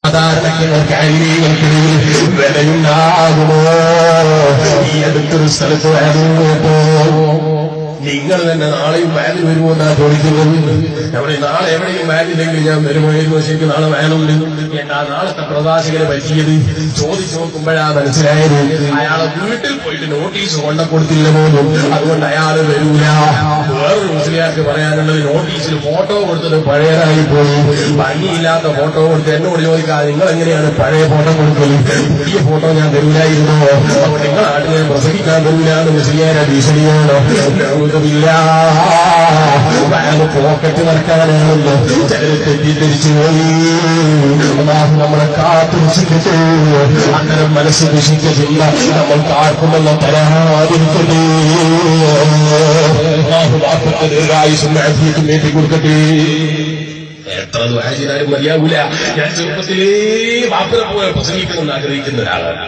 സാധാരണ കാര്യങ്ങൾക്കിടയിൽ വിലയുണ്ടാകുമോ? ഈ അടുത്തൊരു സ്ഥലത്ത് വേദനപ്പോ നിങ്ങൾ തന്നെ നാളെയും വാല്യൂ വരുമോ എന്നാ ചോദിക്കുന്നത്. നമ്മുടെ നാളെ എവിടെയും വാല്യൂല്ലെങ്കിൽ ഞാൻ വരുമായിരുന്നു, ശരിക്കും നാളെ വേണമെന്ന് എന്താ നാളത്തെ പ്രവാസികളെ പറ്റിയത് ചോദിച്ചു നോക്കുമ്പോഴാ മനസ്സിലായത് അയാളെ വീട്ടിൽ പോയിട്ട് നോട്ടീസ് കൊണ്ട കൊടുത്തില്ല പോലും, അതുകൊണ്ട് അയാൾ വരൂല. വേറൊരു മുസ്ലിയാർക്ക് പറയാനുള്ളത് നോട്ടീസിൽ ഫോട്ടോ കൊടുത്തത് പഴയതായി പോയി, ഭംഗിയില്ലാത്ത ഫോട്ടോ കൊടുത്ത് എന്നോട് ചോദിക്കാതെ നിങ്ങൾ എങ്ങനെയാണ് പഴയ ഫോട്ടോ കൊടുക്കല്, പുതിയ ഫോട്ടോ ഞാൻ തരൂലായിരുന്നോ, അപ്പോൾ നിങ്ങൾ നാട്ടിൽ പ്രസംഗിക്കാൻ തരൂല എന്ന് മുസ്ലിയാരെ ഭീഷണിയാണോ? പോക്കറ്റ് നടക്കാനാണല്ലോ ചിലർ തെറ്റിദ്ധരിച്ചു പോയി. നമ്മളെ കാത്തുരക്ഷിക്കട്ടെ, അന്നേരം മനസ്സ് ദുഷിക്കത്തില്ല, നമ്മൾക്ക് ആർക്കുമെല്ലാം തരാതിരിക്കട്ടെ, വേണ്ടി കൊടുക്കട്ടെ. എത്ര ദുആ മതിയാവൂല. ഞാൻ ചെറുപ്പത്തിലേ ബാപ്പനെ പോലെ പ്രസംഗിക്കണമെന്ന് ആഗ്രഹിക്കുന്ന ഒരാളാണ്.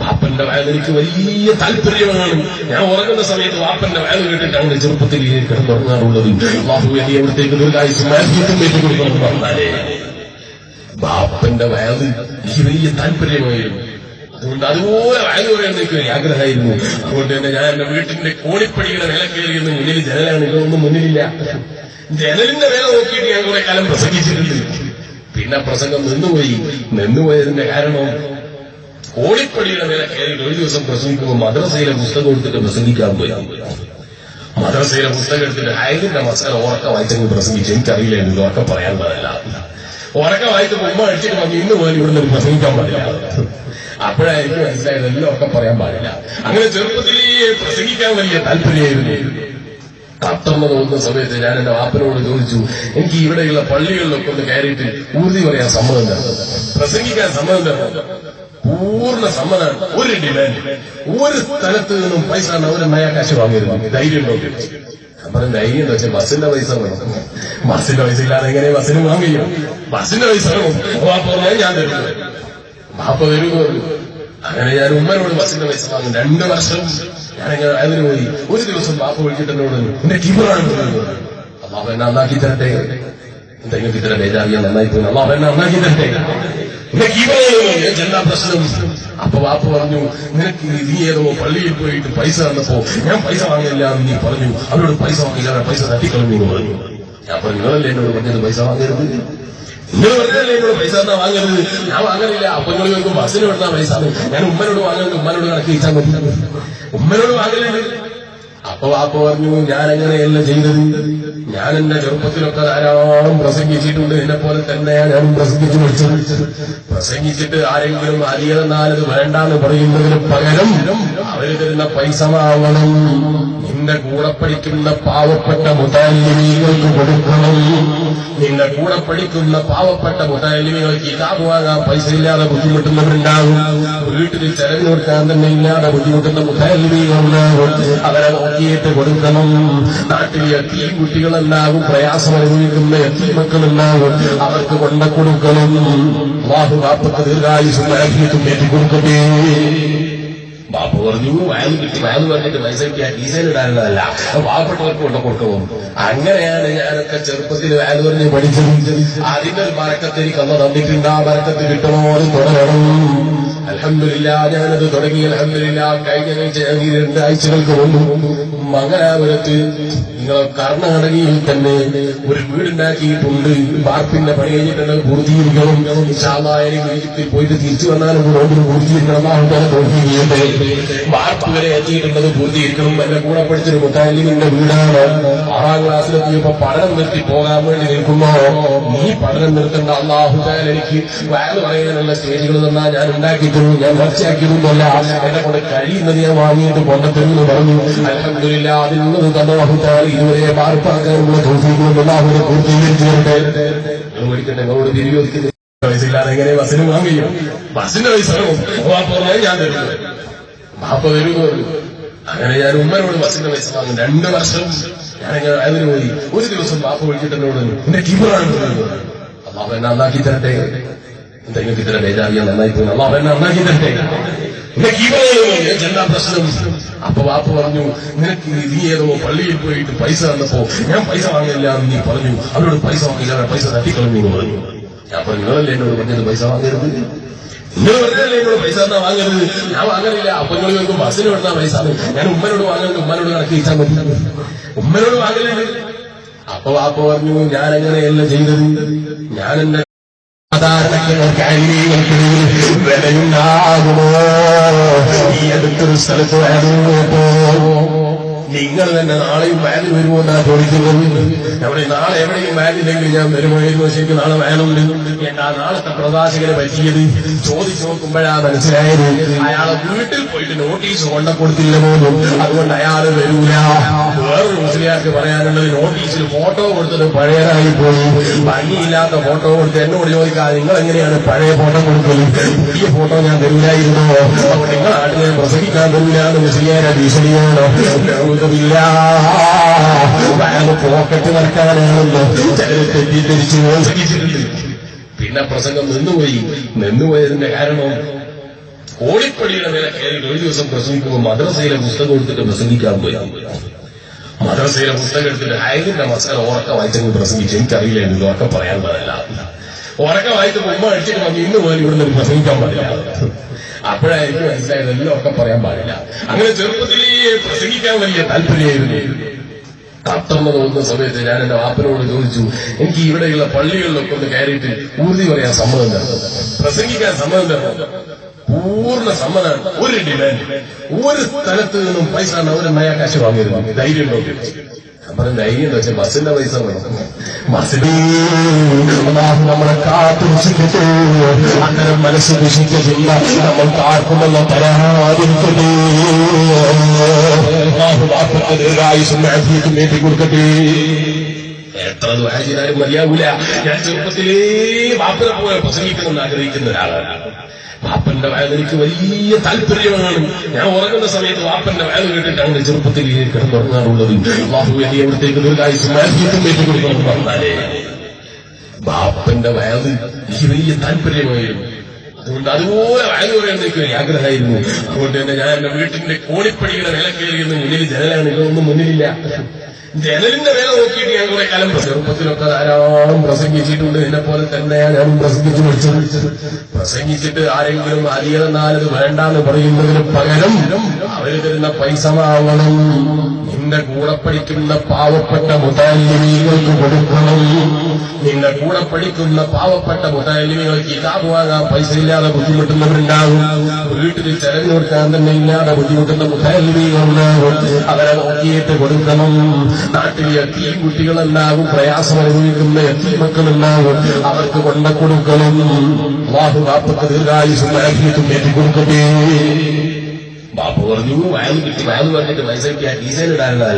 വാപ്പന്റെ വയൽ എനിക്ക് വലിയ താല്പര്യമാണ്. ഞാൻ ഉറങ്ങുന്ന സമയത്ത് വാപ്പന്റെ വയൽ കേട്ടിട്ടാണ് ചെറുപ്പത്തിൽ കിടന്നുറങ്ങാറുള്ളത്. എവിടത്തേക്ക് കൊടുക്കണമെന്ന് പറഞ്ഞാലേ വാപ്പന്റെ വയൽ എനിക്ക് വലിയ താല്പര്യമായിരുന്നു. അതുകൊണ്ട് അതുപോലെ വയൽ പറയാൻ എനിക്ക് ആഗ്രഹമായിരുന്നു. അതുകൊണ്ട് തന്നെ ഞാൻ എന്റെ വീട്ടിന്റെ കോണിപ്പടിയുടെ നില കയറിയെന്ന് മുന്നിൽ ജനലാണ്, ഇതൊന്നും മുന്നിലില്ല. ജനലിന്റെ വില നോക്കിയിട്ട് ഞാൻ കുറെ കാലം പ്രസംഗിച്ചിട്ടുണ്ട്. പിന്നെ പ്രസംഗം നിന്നുപോയതിന്റെ കാരണം കോണിപ്പടിയുടെ നില കയറിയിട്ട് ഒരു ദിവസം പ്രസംഗിക്കുമ്പോൾ മദ്രസയിലെ പുസ്തകം എടുത്തിട്ട് പ്രസംഗിക്കാൻ പോയി. മദ്രസയിലെ പുസ്തകം എടുത്തിട്ട് ആയതിന്റെ മസാല ഉറക്ക വായിച്ചെങ്കിൽ പ്രസംഗിച്ചു. എനിക്കറിയില്ലായിരുന്നു ഉറക്കം പറയാൻ പാടില്ല. ഉറക്ക വായിച്ചപ്പോൾ ഉമ്മ അടിച്ചിട്ട് പറഞ്ഞു ഇന്ന് പോലും ഇവിടെ പ്രസംഗിക്കാൻ പാടില്ല. അപ്പോഴായിരിക്കും മനസ്സിലായത് എല്ലാം ഉറക്കം പറയാൻ പാടില്ല. അങ്ങനെ ചെറുപ്പത്തിലേ പ്രസംഗിക്കാൻ വലിയ താല്പര്യമായിരുന്നു. ഖത്തറിന് തോന്നുന്ന സമയത്ത് ഞാൻ എന്റെ വാപ്പനോട് ചോദിച്ചു, എനിക്ക് ഇവിടെയുള്ള പള്ളികളിലൊക്കെ ഒന്ന് കയറിയിട്ട് ഊർതി പറയാൻ സമ്മതം തരണം, പ്രസംഗിക്കാൻ സമ്മതം തരണം. പൂർണ്ണ സമ്മതമാണ്. ഒരു ഡിമാൻഡ്, ഒരു സ്ഥലത്ത് നിന്നും പൈസ അവർ നയാകാശ് വാങ്ങിയിരുന്നു. ധൈര്യം ഉണ്ടോ? അപ്പം ധൈര്യം എന്ന് വെച്ചാൽ ബസ്സിന്റെ പൈസ വേണം. ബസ്സിന്റെ പൈസ ഇല്ലാതെ എങ്ങനെ ബസ്സിന് വാങ്ങിയോ? ബസ്സിന്റെ പൈസ വേണം. വാപ്പ ഞാൻ തരുന്നത്, വാപ്പ വരുന്നു. അങ്ങനെ ഞാൻ ഉമ്മനോട് ബസ്സിന്റെ പൈസ വാങ്ങും. 2 വർഷം ഞാനിങ്ങനെ അതിന് പോയി. ഒരു ദിവസം വാപ്പ വിളിച്ചിട്ട് എന്നോട് എന്റെ കീപ്പറാണ് പറയുന്നത്, അള്ളാഹു എന്നെ നന്നാക്കി തരട്ടെ, എന്തെങ്കിലും ഇത്ര ബേജാറിയാൻ നന്നായി പോയി, അള്ളാഹു എന്നെ നന്നാക്കി തരട്ടെ, എന്താ പ്രശ്നം? അപ്പൊ വാപ്പ പറഞ്ഞു, നിനക്ക് നീ ഏതോ പള്ളിയിൽ പോയിട്ട് പൈസ തന്നപ്പോ ഞാൻ പൈസ വാങ്ങില്ല എന്ന് നീ പറഞ്ഞു, അവരോട് പൈസ വാങ്ങില്ല, പൈസ തട്ടിക്കളഞ്ഞു എന്ന് പറഞ്ഞു. ഞാൻ പറഞ്ഞു നിങ്ങളല്ലേ എന്നോട് പറഞ്ഞത് പൈസ വാങ്ങരുത്, നിങ്ങൾ പറഞ്ഞല്ലേ എന്നോട് പൈസ തന്നാ വാങ്ങരുത്. ഞാൻ വാങ്ങലില്ല. അപ്പൊ നിങ്ങൾ ചോദിക്കും ബസ്സിന് വിടുന്ന പൈസ ഞാൻ ഉമ്മനോട് വാങ്ങരുത്, ഉമ്മനോട് കണക്ക് ചോദിച്ചാൽ മതി, ഉമ്മനോട് വാങ്ങലുണ്ട്. അപ്പൊ വാപ്പ പറഞ്ഞു ഞാൻ എങ്ങനെയല്ല ചെയ്തത്, ഞാൻ എന്റെ ചെറുപ്പത്തിലൊക്കെ ധാരാളം പ്രസംഗിച്ചിട്ടുണ്ട്, എന്നെ പോലെ തന്നെയാണ് ഞാനും പ്രസംഗിച്ചു പഠിച്ചത്. പ്രസംഗിച്ചിട്ട് ആരെങ്കിലും അരിയതെന്നാലത് വേണ്ടാന്ന് പറയുന്നതിന് പകരം അവര് തരുന്ന പൈസ വാങ്ങണം, നിന്റെ കൂടെ പഠിക്കുന്ന പാവപ്പെട്ട മുതഅല്ലിമീങ്ങൾക്ക് കൊടുക്കണം, നിന്റെ കൂടെ പഠിക്കുന്ന പാവപ്പെട്ട മുതഅല്ലിമീങ്ങൾ കിതാബ് വാങ്ങാൻ പൈസ ഇല്ലാതെ ബുദ്ധിമുട്ടുന്നവരുണ്ടാകും, വീട്ടിൽ ചെലവിന് കൊടുക്കാൻ തന്നെ ഇല്ലാതെ ബുദ്ധിമുട്ടുന്ന മുതഅല്ലിമീങ്ങളുണ്ടാകും, അവരെ നോക്കിയിട്ട് കൊടുക്കണം. നാട്ടിൽ യതീം കുട്ടികളുണ്ടാകും, പ്രയാസം അനുഭവിക്കുന്ന യതീം മക്കളുണ്ടാകും, അവർക്ക് കൊണ്ട കൊടുക്കണം. അല്ലാഹു വാപ്പക്ക് ദീർഘായുസ്സും ആഫിയത്തും ഏറ്റിക്കൊടുക്കട്ടെ. ബാപ്പ പറഞ്ഞു വയൽ കിട്ടി, വയൽ പറഞ്ഞിട്ട് പൈസ കിട്ടിയാൽ കീസയിലിടാനുള്ളതല്ല, പാവപ്പെട്ടവർക്ക് കൊണ്ട് കൊടുക്കണം. അങ്ങനെയാണ് ഞാനൊക്കെ ചെറുപ്പത്തിൽ വയൽ പറഞ്ഞ് പഠിച്ചത്. അതിന്റെ ഒരു ബറക്കത്ത് എനിക്ക് അന്ന് തന്നിട്ടുണ്ട്. ആ ബറക്കത്ത് കിട്ടണോ അത് തുടരണം. അൽഹംദുലില്ലാ ഞാനത് തുടങ്ങി. അൽഹംദുലില്ലാ കഴിഞ്ഞ 2 ആഴ്ചകൾക്ക് മുമ്പ് മംഗലാപുരത്ത് നിങ്ങളെ കർണാടകയിൽ തന്നെ ഒരു വീടുണ്ടാക്കിയിട്ടുണ്ട്. വാർപ്പിന്റെ പണി കഴിഞ്ഞിട്ടുണ്ട്, പൂർത്തീകരിക്കണം. ഇൻഷാ അല്ലാഹ് എനിക്ക് ഈജിപ്തിൽ പോയിട്ട് തിരിച്ചു വന്നാലും റോഡിന് പൂർത്തീകരിക്കണം. പൂർത്തീകരിക്കട്ടെ. വാർപ്പ് വരെ എത്തിയിട്ടുള്ളത് പൂർത്തീകരിക്കണം. എന്റെ കൂടെ പഠിച്ചൊരു മുത്തഅല്ലിമിന്റെ വീടാണ്. 6ാം ക്ലാസ്സിലെത്തിയപ്പോ പഠനം നിർത്തി പോകാൻ വേണ്ടി നിൽക്കുമ്പോ നീ പഠനം നിർത്തേണ്ട, അല്ലാഹു തആല എനിക്ക് വയല് പറയാനുള്ള സ്റ്റേജുകൾ തന്നാ ഞാൻ ഉണ്ടാക്കി തരും, ഞാൻ മനസ്സിലാക്കിയതൊന്നുമല്ല, എന്നെ കൊണ്ട് കഴിയുന്നത് ഞാൻ വാങ്ങിയിട്ട് കൊണ്ടെത്തരുമെന്ന് പറഞ്ഞു. അൽഹംദുലില്ലാ അതിൽ നിന്നത് അല്ലാഹു തആല ഇതുവരെ വാർപ്പാക്കാനുള്ള തൗഫീഖ് അല്ലാഹു പൂർത്തീകരിച്ചു തരട്ടെ. മേടിക്കട്ടെ, നിങ്ങളോട് തിരിയോദിക്കുന്നത് പൈസ ഇല്ലാതെ എങ്ങനെ ബസ്സിന് വാങ്ങിയോ? ബസ്സിന്റെ പൈസ ഞാൻ തരുന്നത്, ബാപ്പ വരുന്നു. അങ്ങനെ ഞാൻ ഉമ്മനോട് ബസ്സിന്റെ പൈസ വാങ്ങും. 2 വർഷം ഞാനിങ്ങനെ അതിന് പോയി. ഒരു ദിവസം ബാപ്പ വിളിച്ചിട്ട് എന്നോട് എന്റെ കീപ്പറാണ് പറയുന്നത്, അള്ളാഹു എന്നെ നന്നാക്കി തരട്ടെ, എന്തെങ്കിലും ഇത്ര ബേജാറിയാൻ നന്നായി പോയി, അള്ളാഹു എന്നെ നന്നാക്കി തരട്ടെ, എന്റെ കീപ്പറാണ് എന്താ പ്രശ്നം? അപ്പൊ വാപ്പ പറഞ്ഞു നിനക്ക് നീ ഏതോ പള്ളിയിൽ പോയിട്ട് പൈസ തന്നപ്പോ ഞാൻ പൈസ വാങ്ങില്ല എന്ന് നീ പറഞ്ഞു, അവരോട് പൈസ വാങ്ങില്ല, പൈസ തട്ടിക്കളഞ്ഞു എന്ന് പറഞ്ഞു. ഞാൻ പറഞ്ഞു നിങ്ങളല്ലേ എന്നോട് പറഞ്ഞത് പൈസ വാങ്ങരുത്, നിങ്ങൾ പറഞ്ഞല്ലേ എന്നോട് പൈസ എന്നാ വാങ്ങരുത്, ഞാൻ വാങ്ങലില്ല. അപ്പൊ നിങ്ങൾ ചോദിക്കും ബസ്സിന് കൊടുത്താൽ പൈസ, ഞാൻ ഉമ്മനോട് വാങ്ങുന്നുണ്ട്, ഉമ്മനോട് കണക്ക് വെച്ചാൽ മതി, ഉമ്മനോട് വാങ്ങലുണ്ട്. അപ്പൊ വാപ്പ പറഞ്ഞു ഞാൻ എങ്ങനെയല്ല ചെയ്തത്, ഞാൻ എന്റെ സാധാരണക്കാരികൾക്ക് വിലയുണ്ടാകുമോ? ഈ അടുത്തൊരു സ്ഥലത്ത് വേദനപ്പോ നിങ്ങൾ തന്നെ നാളെയും വാലിൽ വരുമോ എന്നാണ് ചോദിക്കുന്നത്. നമ്മുടെ നാളെ എവിടെയും വാലില്ലെങ്കിൽ ഞാൻ വരുമായിരുന്നു, ശരിക്കും നാളെ വാനുണ്ട്. എന്നാ നാളത്തെ പ്രവാസികളെ പറ്റിയത് ചോദിച്ചു നോക്കുമ്പോഴാണ് മനസ്സിലായത് അയാളെ വീട്ടിൽ പോയിട്ട് നോട്ടീസ് കൊണ്ട കൊടുത്തില്ല പോലും, അതുകൊണ്ട് അയാൾ വരൂല. വേറൊരു മുസ്ലിയാർക്ക് പറയാനുള്ളത് നോട്ടീസിൽ ഫോട്ടോ കൊടുത്തത് പഴയതായി പോയി, ഭംഗിയില്ലാത്ത ഫോട്ടോ കൊടുത്ത് എന്നോട് ചോദിക്കാതെ നിങ്ങൾ എങ്ങനെയാണ് പഴയ ഫോട്ടോ കൊടുക്കല്, പുതിയ ഫോട്ടോ ഞാൻ തരൂലായിരുന്നോ, അപ്പോൾ നിങ്ങൾ നാട്ടിൽ പ്രസംഗിക്കാൻ തരൂലാന്ന് മുസ്ലിയാരെ ഭീഷണിയാണോ? പോക്കറ്റ് നടക്കാനാണല്ലോ ചിലർ തെറ്റിദ്ധരിച്ച് പ്രസംഗിച്ചിട്ടുണ്ട്. പിന്നെ പ്രസംഗം നിന്നുപോയതിന്റെ കാരണം കോളിപ്പടിയുടെ മേലെ കയറി ഒരു ദിവസം പ്രസംഗിക്കുമ്പോൾ മദ്രസയിലെ പുസ്തകം എടുത്തിട്ട് പ്രസംഗിക്കാൻ പോയി. മദ്രസയിലെ പുസ്തകം എടുത്തിട്ട് ഹൈദിന്റെ മസാല ഉറക്കം വായിച്ചെങ്കിൽ പ്രസംഗിച്ചു. എനിക്കറിയില്ലായിരുന്നു ഉറക്കം പറയാൻ പാടില്ല. ഉറക്കം വായിച്ചപ്പോൾ ഉമ്മ അടിച്ചിട്ട് വന്ന് ഇന്ന് പോലും ഇവിടെ നിന്ന് പ്രസംഗിക്കാൻ പാടില്ല. അപ്പോഴായിരിക്കും മനസ്സിലായത് എല്ലാം ഒക്കെ പറയാൻ പാടില്ല. അങ്ങനെ ചെറുപ്പത്തിലേ പ്രസംഗിക്കാൻ വലിയ താല്പര്യമായിരുന്നു. 19 തോന്നുന്ന സമയത്ത് ഞാൻ എന്റെ വാപ്പനോട് ചോദിച്ചു, എനിക്ക് ഇവിടെയുള്ള പള്ളികളിലൊക്കെ ഒന്ന് കയറിയിട്ട് ഊർതി പറയാൻ സമ്മതം തരണം, പ്രസംഗിക്കാൻ സമ്മതം തരണം. പൂർണ്ണ സമ്മതമാണ്. ഒരു ഡിമാൻഡ്, ഒരു സ്ഥലത്ത് നിന്നും പൈസ ഒരു നയ കാശ് വാങ്ങിയിരുന്നു. ധൈര്യം നോക്കി നമ്മുടെ ധൈര്യം എന്ന് വെച്ചാൽ ബസ്സിന്റെ പൈസ വേണം. ബസ്സിന് നമ്മളെ കാത്തുരക്ഷിക്കട്ടെ, അന്നേരം മനസ്സ് ദുഷിക്കത്തില്ല, നമ്മൾക്ക് ആർക്കുമല്ല തരാതിരിക്കട്ടെ. നേട്ടി കൊടുക്കട്ടെ. എത്ര ദ്വാരാലും മതിയാകൂല. ഞാൻ ചെറുപ്പത്തിലേ വാപ്പനെ പോലെ പ്രസംഗിക്കണമെന്ന് ആഗ്രഹിക്കുന്ന ഒരാളാണ്. വാപ്പന്റെ വയൽ എനിക്ക് വലിയ താല്പര്യമാണ്. ഞാൻ ഉറങ്ങുന്ന സമയത്ത് വാപ്പന്റെ വയൽ കേട്ടിട്ടാണ് ചെറുപ്പത്തിൽ കിടന്നുറങ്ങാറുള്ളത്. ബാഹു വലിയ അവിടത്തേക്ക് ദീർഘായുസ്സും കൊടുക്കണം പറഞ്ഞാലേ ബാപ്പന്റെ വയൽ എനിക്ക് വലിയ താല്പര്യമായിരുന്നു. അതുകൊണ്ട് അതുപോലെ വയൽ പറയാൻ എനിക്ക് ആഗ്രഹമായിരുന്നു. അതുകൊണ്ട് തന്നെ ഞാൻ എന്റെ വീട്ടിന്റെ കോണിപ്പടിയുടെ വില കയറിയെന്ന് മുന്നിൽ ജനലാണ്, ഇതൊന്നും മുന്നിലില്ല. ജനലിന്റെ വില നോക്കിയിട്ട് ഞാൻ കുറെ കാലം ചെറുപ്പത്തിലൊക്കെ ധാരാളം പ്രസംഗിച്ചിട്ടുണ്ട്. എന്നെ പോലെ തന്നെയാണ് ഞാനും പ്രസംഗിച്ചു പഠിച്ചത്. പ്രസംഗിച്ചിട്ട് ആരെങ്കിലും അധികനാലത് വേണ്ടാന്ന് പറയുന്നതിന് പകരം അവര് തരുന്ന പൈസ വാങ്ങണം, നിന്റെ കൂടെ പഠിക്കുന്ന പാവപ്പെട്ട മുതല്ലിമീങ്ങൾക്ക് കൊടുക്കണം. നിന്റെ കൂടെ പഠിക്കുന്ന പാവപ്പെട്ട മുതല്ലിമീങ്ങൾക്ക് കിതാബ് വാങ്ങാൻ പൈസ ഇല്ലാതെ ബുദ്ധിമുട്ടുന്നവരുണ്ടാകും. വീട്ടിൽ ചെലവിന് കൊടുക്കാൻ തന്നെ ഇല്ലാതെ ബുദ്ധിമുട്ടുന്ന മുതല്ലിമീങ്ങളുണ്ടാകും. അവരെ നോക്കിയിട്ട് കൊടുക്കണം. നാട്ടിൽ യത്തീം കുട്ടികളുണ്ടാകും, പ്രയാസം അനുഭവിക്കുന്ന യത്തീം മക്കളുണ്ടാകും, അവർക്ക് കൊണ്ട കൊടുക്കണം. അല്ലാഹു ബാപ്പക്ക് ദീർഘായുസ്സും ആഫിയത്തും കൊടുക്കട്ടെ. ബാപ്പ പറഞ്ഞു വയൽ കിട്ടി, വയൽ പറഞ്ഞിട്ട് പൈസ കിട്ടിയ കീസയിലിടാനുള്ളതല്ല.